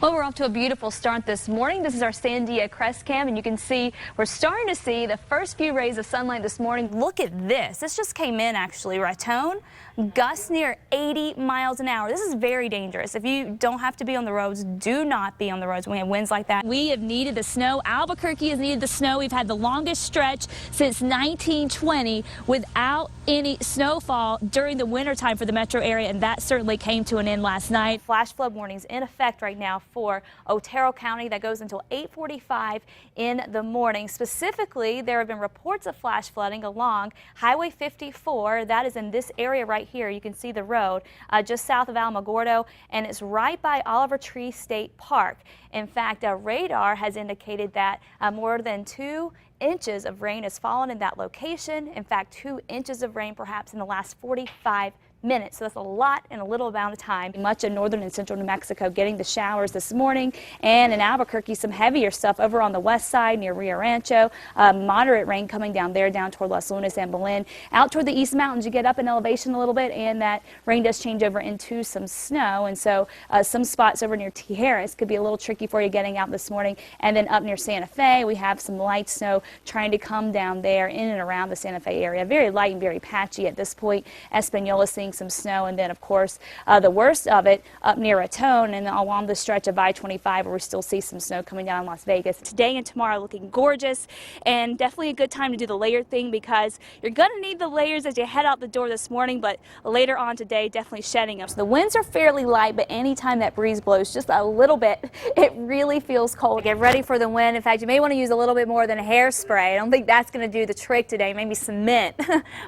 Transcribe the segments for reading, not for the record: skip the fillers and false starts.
Well, we're off to a beautiful start this morning. This is our Sandia crest cam, and you can see we're starting to see the first few rays of sunlight this morning. Look at this. This just came in actually. Raton, gusts near 80 miles an hour. This is very dangerous. If you don't have to be on the roads, do not be on the roads when we have winds like that. We have needed the snow. Albuquerque has needed the snow. We've had the longest stretch since 1920 without any snowfall during the wintertime for the metro area, and that certainly came to an end last night. Flash flood warnings in effect right now for Otero County. That goes until 8:45 in the morning. Specifically, there have been reports of flash flooding along Highway 54. That is in this area right here. You can see the road just south of Alamogordo, and it's right by Oliver Tree State Park. In fact, radar has indicated that more than 2 inches of rain has fallen in that location. In fact, 2 inches of rain perhaps in the last 45 minutes. So that's a lot in a little amount of time. Much of northern and central New Mexico getting the showers this morning, and in Albuquerque some heavier stuff over on the west side near Rio Rancho. Moderate rain coming down there down toward Las Lunas and Belen. Out toward the East Mountains you get up in elevation a little bit, and that rain does change over into some snow, and so some spots over near Tijeras could be a little tricky for you getting out this morning. And then up near Santa Fe we have some light snow trying to come down there in and around the Santa Fe area. Very light and very patchy at this point. Espanola seeing some snow, and then of course the worst of it up near Raton and along the stretch of I-25 where we still see some snow coming down in Las Vegas. Today and tomorrow looking gorgeous, and definitely a good time to do the layer thing because you're going to need the layers as you head out the door this morning, but later on today definitely shedding them. So the winds are fairly light, but anytime that breeze blows just a little bit, it really feels cold. Get ready for the wind. In fact, you may want to use a little bit more than hairspray. I don't think that's going to do the trick today. Maybe some mint,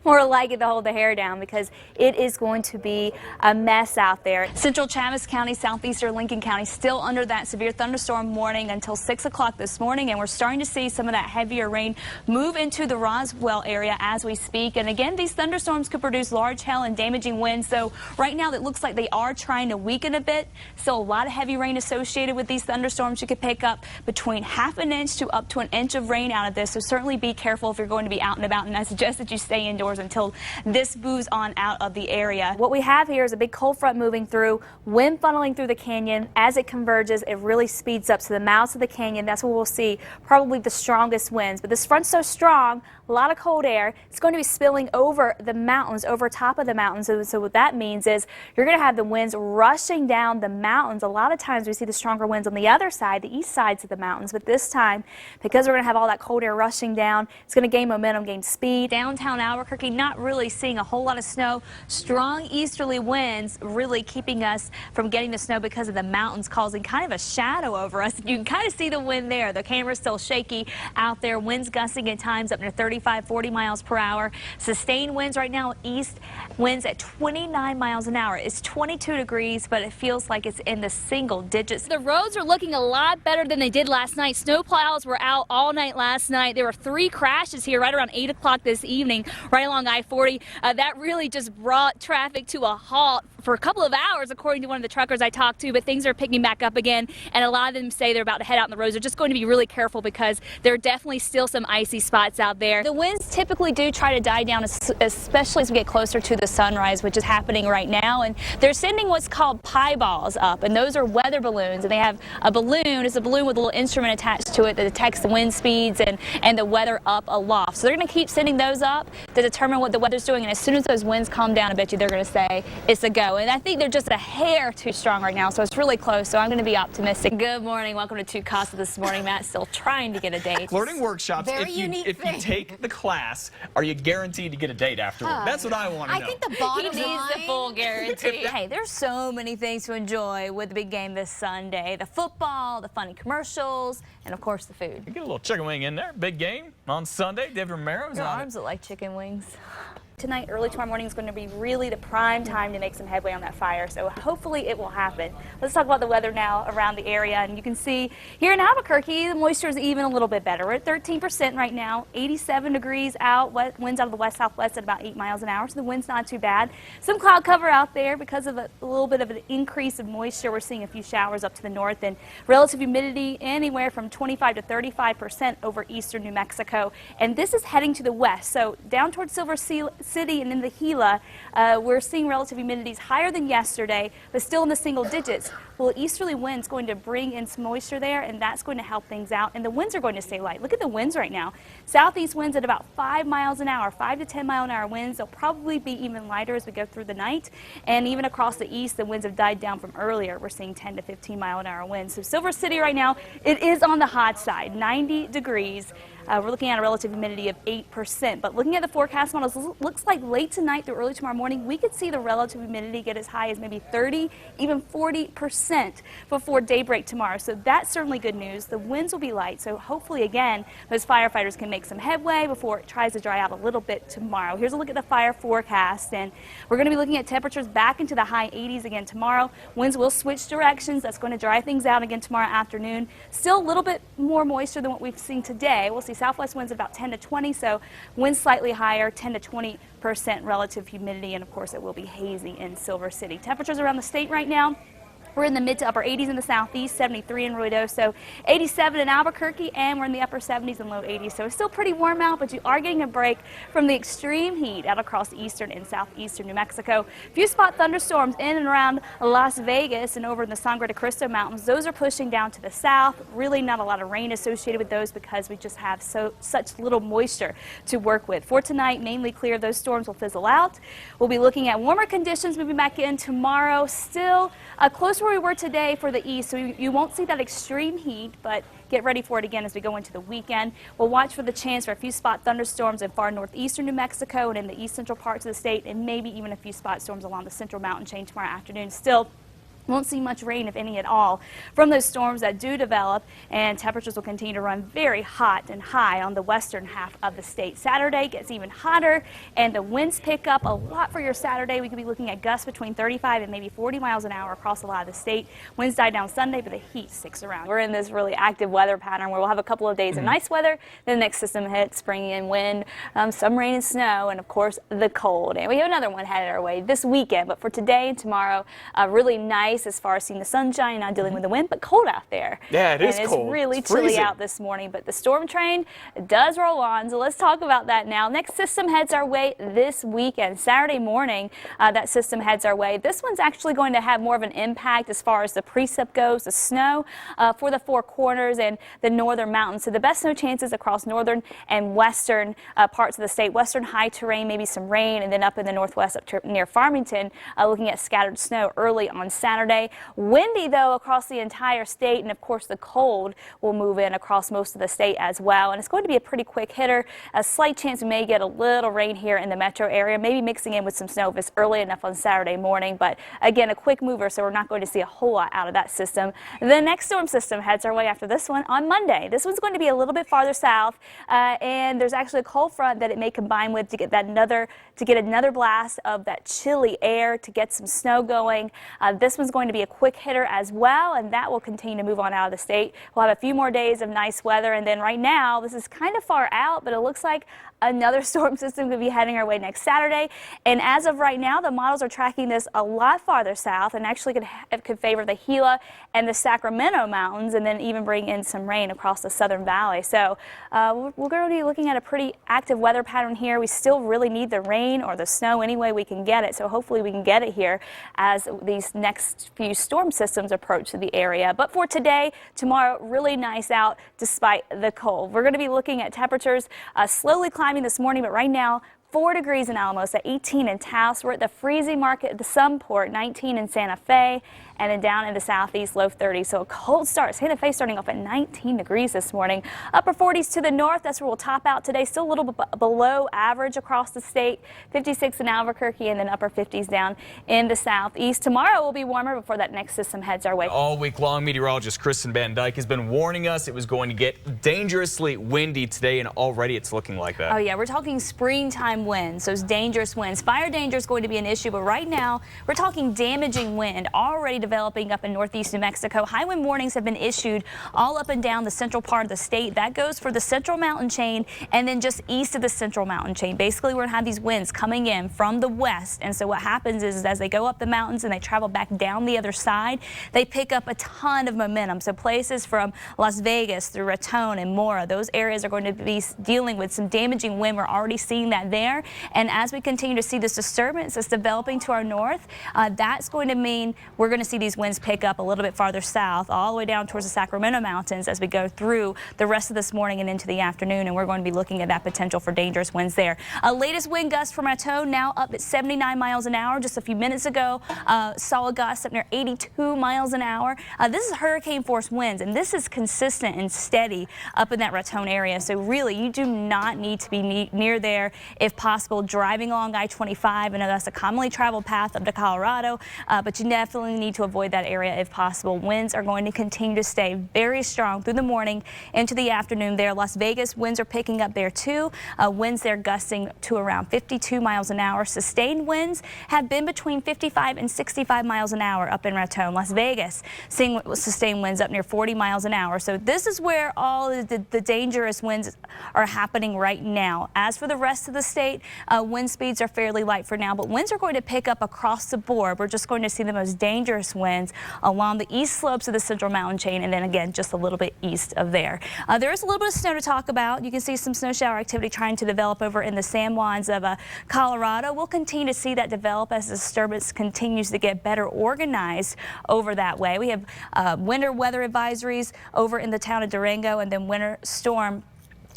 more like it to hold the hair down, because it is going to be a mess out there. Central Chaves County, southeastern Lincoln County still under that severe thunderstorm warning until 6 o'clock this morning, and we're starting to see some of that heavier rain move into the Roswell area as we speak. And again, these thunderstorms could produce large hail and damaging winds. So right now it looks like they are trying to weaken a bit. Still a lot of heavy rain associated with these thunderstorms. You could pick up between ½ an inch to up to an inch of rain out of this. So certainly be careful if you're going to be out and about, and I suggest that you stay indoors until this moves on out of the area. What we have here is a big cold front moving through, wind funneling through the canyon. As it converges, it really speeds up to the mouths of the canyon. That's where we'll see probably the strongest winds. But this front's so strong, a lot of cold air, it's going to be spilling over the mountains, over top of the mountains. So what that means is you're going to have the winds rushing down the mountains. A lot of times we see the stronger winds on the other side, the east sides of the mountains. But this time, because we're going to have all that cold air rushing down, it's going to gain momentum, gain speed. Downtown Albuquerque, not really seeing a whole lot of snow. Strong easterly winds really keeping us from getting the snow because of the mountains causing kind of a shadow over us. You can kind of see the wind there. The camera's still shaky out there. Winds gusting at times up to 35, 40 miles per hour. Sustained winds right now, east winds at 29 miles an hour. It's 22 degrees, but it feels like it's in the single digits. The roads are looking a lot better than they did last night. Snowplows were out all night last night. There were 3 crashes here right around 8 o'clock this evening, right along I-40. That really just brought traffic to a halt for a couple of hours, according to one of the truckers I talked to, but things are picking back up again, and a lot of them say they're about to head out on the roads. They're just going to be really careful because there are definitely still some icy spots out there. The winds typically do try to die down, especially as we get closer to the sunrise, which is happening right now, and they're sending what's called pie balls up, and those are weather balloons, and they have a balloon. It's a balloon with a little instrument attached to it that detects the wind speeds and the weather up aloft. So they're going to keep sending those up to determine what the weather's doing, and as soon as those winds calm down, I bet you they're going to say it's a go. And I think they're just a hair too strong right now, so it's really close, so I'm going to be optimistic. Good morning. Welcome to Two Casa this morning. Matt's still trying to get a date. Flirting workshops, Very if unique you thing. take the class, are you guaranteed to get a date afterward? That's what I want to know. I think the bottom He needs line, the full guarantee. Hey, there's so many things to enjoy with the big game this Sunday. The football, the funny commercials, and of course the food. Get a little chicken wing in there. Big game on Sunday. David Romero's Your on arms it. look like chicken wings. Tonight, early tomorrow morning is going to be really the prime time to make some headway on that fire, so hopefully it will happen. Let's talk about the weather now around the area, and you can see here in Albuquerque, the moisture is even a little bit better. We're at 13% right now, 87 degrees out, winds out of the west-southwest at about 8 miles an hour, so the wind's not too bad. Some cloud cover out there because of a little bit of an increase of moisture. We're seeing a few showers up to the north, and relative humidity anywhere from 25 to 35% over eastern New Mexico, and this is heading to the west, so down towards City and in the Gila, we're seeing relative humidities higher than yesterday, but still in the single digits. Well, easterly wind's going to bring in some moisture there, and that's going to help things out. And the winds are going to stay light. Look at the winds right now. Southeast winds at about 5 miles an hour, 5 to 10 mile an hour winds. They'll probably be even lighter as we go through the night. And even across the east, the winds have died down from earlier. We're seeing 10 to 15 mile an hour winds. So Silver City right now, it is on the hot side, 90 degrees. We're looking at a relative humidity of 8%. But looking at the forecast models, looks like late tonight through early tomorrow morning, we could see the relative humidity get as high as maybe 30, even 40% before daybreak tomorrow. So that's certainly good news. The winds will be light, so hopefully, again, those firefighters can make some headway before it tries to dry out a little bit tomorrow. Here's a look at the fire forecast, and we're going to be looking at temperatures back into the high 80s again tomorrow. Winds will switch directions. That's going to dry things out again tomorrow afternoon. Still a little bit more moisture than what we've seen today. We'll see southwest winds about 10 to 20, so winds slightly higher, 10 to 20% relative humidity, and of course it will be hazy in Silver City. Temperatures around the state right now, we're in the mid to upper 80s in the southeast, 73 in Ruidoso, 87 in Albuquerque, and we're in the upper 70s and low 80s. So it's still pretty warm out, but you are getting a break from the extreme heat out across eastern and southeastern New Mexico. Few spot thunderstorms in and around Las Vegas and over in the Sangre de Cristo Mountains. Those are pushing down to the south. Really not a lot of rain associated with those because we just have such little moisture to work with. For tonight, mainly clear. Those storms will fizzle out. We'll be looking at warmer conditions moving back in tomorrow. Still close where we were today for the east, so you won't see that extreme heat, but get ready for it again as we go into the weekend. We'll watch for the chance for a few spot thunderstorms in far northeastern New Mexico and in the east central parts of the state, and maybe even a few spot storms along the central mountain chain tomorrow afternoon. Still won't see much rain, if any at all, from those storms that do develop, and temperatures will continue to run very hot and high on the western half of the state. Saturday gets even hotter, and the winds pick up a lot for your Saturday. We could be looking at gusts between 35 and maybe 40 miles an hour across a lot of the state. Winds die down Sunday, but the heat sticks around. We're in this really active weather pattern where we'll have a couple of days of nice weather, then the next system hits, bringing in wind, some rain and snow, and of course the cold. And we have another one headed our way this weekend, but for today and tomorrow, really nice as far as seeing the sunshine, not dealing with the wind, but cold out there. Yeah, it is cold. It's really It's chilly freezing out this morning, but the storm train does roll on, so let's talk about that now. Next system heads our way this weekend. Saturday morning, that system heads our way. This one's actually going to have more of an impact as far as the precip goes, the snow for the Four Corners and the northern mountains. So the best snow chances across northern and western parts of the state. Western high terrain, maybe some rain, and then up in the northwest up to near Farmington, looking at scattered snow early on Saturday. Windy, though, across the entire state, and of course the cold will move in across most of the state as well. And it's going to be a pretty quick hitter. A slight chance we may get a little rain here in the metro area, maybe mixing in with some snow if it's early enough on Saturday morning. But again, a quick mover, so we're not going to see a whole lot out of that system. The next storm system heads our way after this one on Monday. This one's going to be a little bit farther south, and there's actually a cold front that it may combine with to get another blast of that chilly air to get some snow going. This one's going to be a quick hitter as well, and that will continue to move on out of the state. We'll have a few more days of nice weather, and then right now, this is kind of far out, but it looks like another storm system could be heading our way next Saturday. And as of right now, the models are tracking this a lot farther south and actually could favor the Gila and the Sacramento Mountains, and then even bring in some rain across the Southern Valley. So we're going to be looking at a pretty active weather pattern here. We still really need the rain or the snow any way we can get it. So hopefully we can get it here as these next few storm systems approach the area. But for today, tomorrow, really nice out despite the cold. We're going to be looking at temperatures slowly climbing this morning, but right now 4 degrees in Alamosa, 18 in Taos. We're at the freezing market at the Sunport, 19 in Santa Fe, and then down in the southeast, low 30s. So a cold start. Santa Fe starting off at 19 degrees this morning. Upper 40s to the north. That's where we'll top out today. Still a little bit below average across the state. 56 in Albuquerque, and then upper 50s down in the southeast. Tomorrow will be warmer before that next system heads our way. All week long, meteorologist Kristen Van Dyke has been warning us it was going to get dangerously windy today, and already it's looking like that. Oh yeah, we're talking springtime winds, those dangerous winds. Fire danger is going to be an issue, but right now we're talking damaging wind already developing up in northeast New Mexico. High wind warnings have been issued all up and down the central part of the state. That goes for the central mountain chain and then just east of the central mountain chain. Basically, we're going to have these winds coming in from the west. And so what happens is as they go up the mountains and they travel back down the other side, they pick up a ton of momentum. So places from Las Vegas through Raton and Mora, those areas are going to be dealing with some damaging wind. We're already seeing that there. And as we continue to see this disturbance that's developing to our north, that's going to mean we're going to see these winds pick up a little bit farther south, all the way down towards the Sacramento Mountains as we go through the rest of this morning and into the afternoon. And we're going to be looking at that potential for dangerous winds there. Latest wind gust from Raton now up at 79 miles an hour. Just a few minutes ago, saw a gust up near 82 miles an hour. This is hurricane force winds, and this is consistent and steady up in that Raton area. So really, you do not need to be near there if possible. Driving along I-25, I know that's a commonly traveled path up to Colorado, but you definitely need to avoid that area if possible. Winds are going to continue to stay very strong through the morning into the afternoon there. Las Vegas winds are picking up there too. Winds there gusting to around 52 miles an hour. Sustained winds have been between 55 and 65 miles an hour up in Raton. Las Vegas seeing sustained winds up near 40 miles an hour. So this is where all the dangerous winds are happening right now. As for the rest of the state, wind speeds are fairly light for now, but winds are going to pick up across the board. We're just going to see the most dangerous winds along the east slopes of the central mountain chain, and then again just a little bit east of there. There is a little bit of snow to talk about. You can see some snow shower activity trying to develop over in the San Juans of Colorado. We'll continue to see that develop as the disturbance continues to get better organized over that way. We have winter weather advisories over in the town of Durango, and then winter storm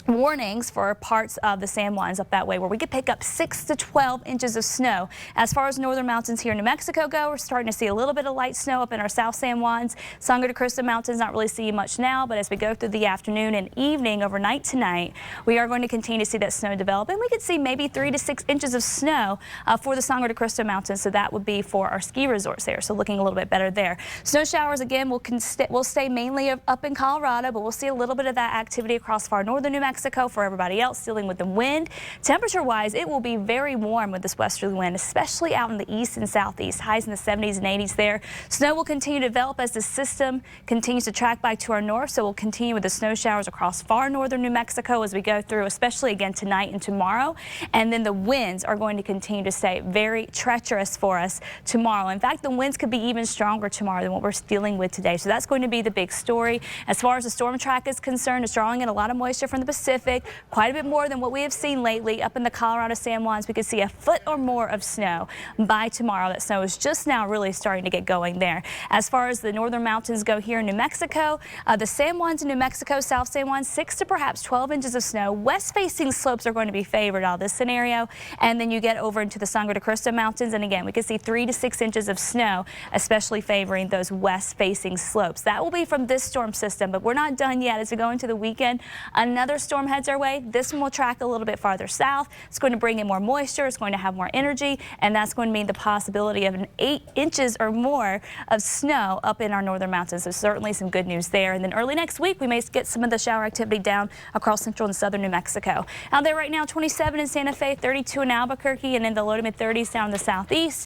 warnings for parts of the San Juans up that way, where we could pick up 6 to 12 inches of snow. As far as northern mountains here in New Mexico go, we're starting to see a little bit of light snow up in our South San Juans. Sangre de Cristo Mountains, not really seeing much now, but as we go through the afternoon and evening, overnight tonight, we are going to continue to see that snow develop, and we could see maybe 3 to 6 inches of snow for the Sangre de Cristo Mountains. So that would be for our ski resorts there. So looking a little bit better there. Snow showers again will stay mainly up in Colorado, but we'll see a little bit of that activity across far northern New Mexico. For everybody else dealing with the wind. Temperature-wise, it will be very warm with this westerly wind, especially out in the east and southeast. Highs in the 70s and 80s there. Snow will continue to develop as the system continues to track back to our north, so we'll continue with the snow showers across far northern New Mexico as we go through, especially again tonight and tomorrow. And then the winds are going to continue to stay very treacherous for us tomorrow. In fact, the winds could be even stronger tomorrow than what we're dealing with today. So that's going to be the big story. As far as the storm track is concerned, it's drawing in a lot of moisture from the Pacific. Quite a bit more than what we have seen lately. Up in the Colorado San Juans, we could see a foot or more of snow by tomorrow. That snow is just now really starting to get going there. As far as the northern mountains go here in New Mexico, the San Juans in New Mexico, South San Juan, 6 to perhaps 12 inches of snow. West-facing slopes are going to be favored out of this scenario. And then you get over into the Sangre de Cristo Mountains, and again, we could see 3 to 6 inches of snow, especially favoring those west-facing slopes. That will be from this storm system, but we're not done yet. As we go into the weekend, another storm heads our way. This one will track a little bit farther south. It's going to bring in more moisture. It's going to have more energy, and that's going to mean the possibility of an 8 inches or more of snow up in our northern mountains. So certainly some good news there. And then early next week, we may get some of the shower activity down across central and southern New Mexico. Out there right now, 27 in Santa Fe, 32 in Albuquerque, and in the low to mid 30s down in the southeast.